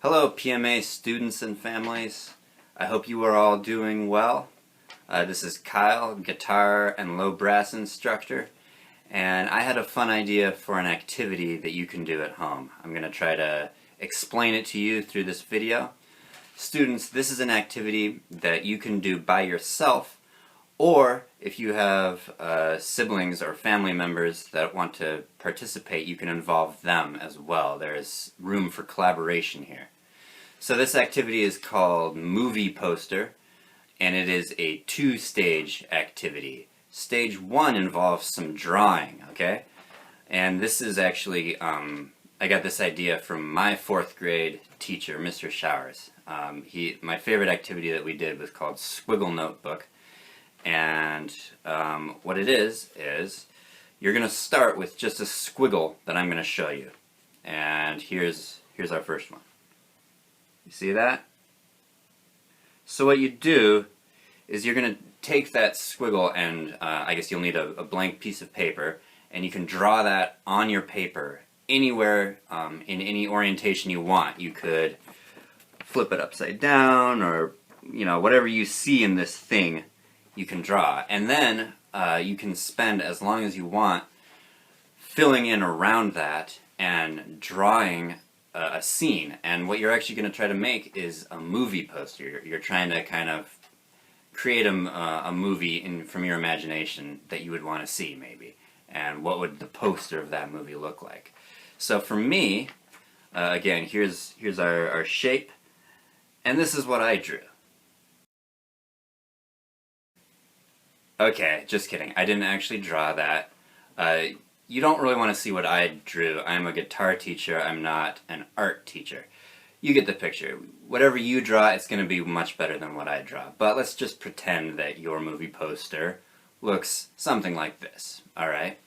Hello PMA students and families. I hope you are all doing well. This is Kyle, guitar and low brass instructor, and I had a fun idea for an activity that you can do at home. I'm going to try to explain it to you through this video. Students, this is an activity that you can do by yourself, or if you have siblings or family members that want to participate, you can involve them as well. There's room for collaboration here. So this activity is called Movie Poster, and it is a two-stage activity. Stage one involves some drawing, okay? And this is actually, I got this idea from my 4th grade teacher, Mr. Showers. My favorite activity that we did was called Squiggle Notebook. And what it is you're going to start with just a squiggle that I'm going to show you. And here's our first one. You see that? So what you do is you're going to take that squiggle and I guess you'll need a blank piece of paper, and you can draw that on your paper anywhere in any orientation you want. You could flip it upside down, or whatever you see in this thing you can draw, and then you can spend as long as you want filling in around that and drawing a scene. And what you're actually going to try to make is a movie poster. You're trying to kind of create a movie from your imagination that you would want to see, maybe, and what would the poster of that movie look like. So for me, again, here's our shape, and this is what I drew. Okay, just kidding. I didn't actually draw that. You don't really want to see what I drew. I'm a guitar teacher. I'm not an art teacher. You get the picture. Whatever you draw, it's going to be much better than what I draw. But let's just pretend that your movie poster looks something like this. Alright?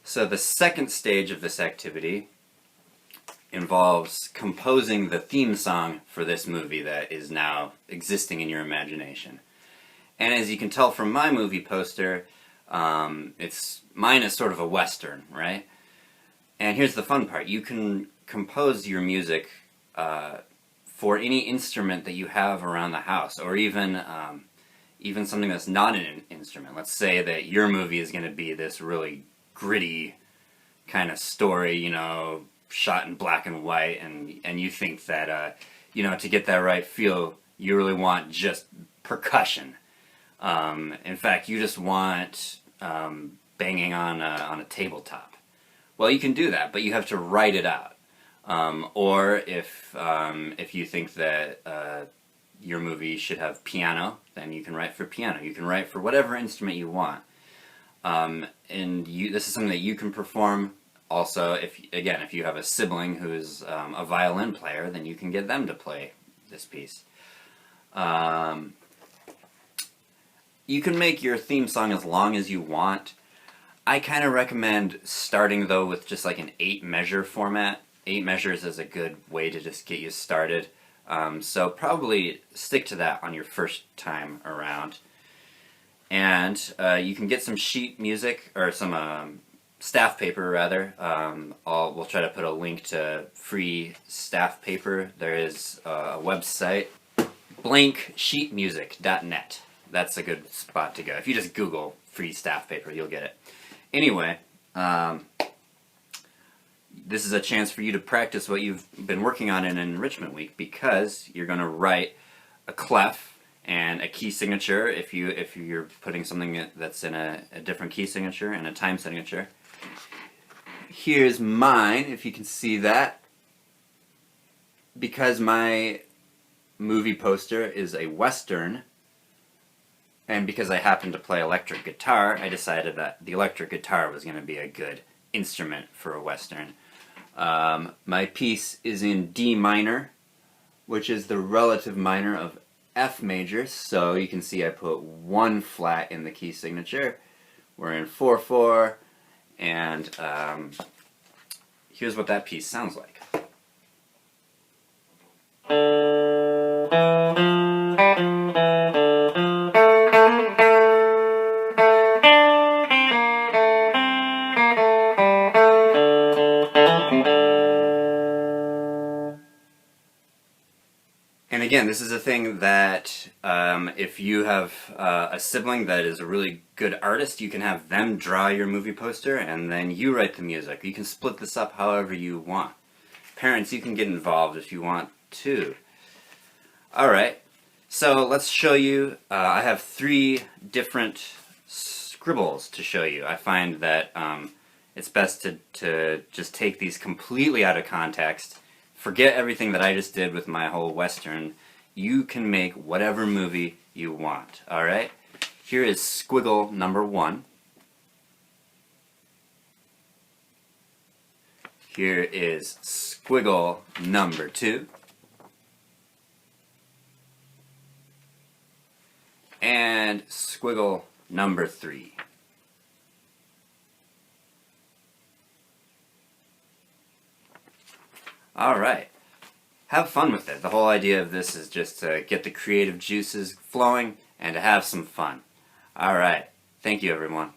So the second stage of this activity involves composing the theme song for this movie that is now existing in your imagination. And as you can tell from my movie poster, mine is sort of a Western, right? And here's the fun part. You can compose your music for any instrument that you have around the house, or even something that's not an instrument. Let's say that your movie is going to be this really gritty kind of story, shot in black and white, and you think that, to get that right feel, you really want just percussion. In fact, you just want banging on a tabletop. Well, you can do that, but you have to write it out. Or if you think that your movie should have piano, then you can write for piano. You can write for whatever instrument you want. This is something that you can perform. Also, if you have a sibling who is a violin player, then you can get them to play this piece. You can make your theme song as long as you want. I kind of recommend starting, though, with just like an 8-measure format. 8 measures is a good way to just get you started. So probably stick to that on your first time around. And you can get some sheet music, or some staff paper, rather. We'll try to put a link to free staff paper. There is a website, blanksheetmusic.net. That's a good spot to go. If you just Google free staff paper, you'll get it. Anyway, this is a chance for you to practice what you've been working on in Enrichment Week, because you're going to write a clef and a key signature if you're putting something that's in a different key signature and a time signature. Here's mine, if you can see that. Because my movie poster is a Western, and because I happen to play electric guitar, I decided that the electric guitar was going to be a good instrument for a Western. My piece is in D minor, which is the relative minor of F major, so you can see I put 1 flat in the key signature. We're in 4/4, and here's what that piece sounds like. And again, this is a thing that if you have a sibling that is a really good artist, you can have them draw your movie poster and then you write the music. You can split this up however you want. Parents, you can get involved if you want too. Alright, so let's show you. I have 3 different scribbles to show you. I find that it's best to just take these completely out of context. Forget everything that I just did with my whole Western. You can make whatever movie you want, alright? Here is squiggle number 1. Here is squiggle number 2. And squiggle number 3. Alright, have fun with it. The whole idea of this is just to get the creative juices flowing and to have some fun. Alright, thank you everyone.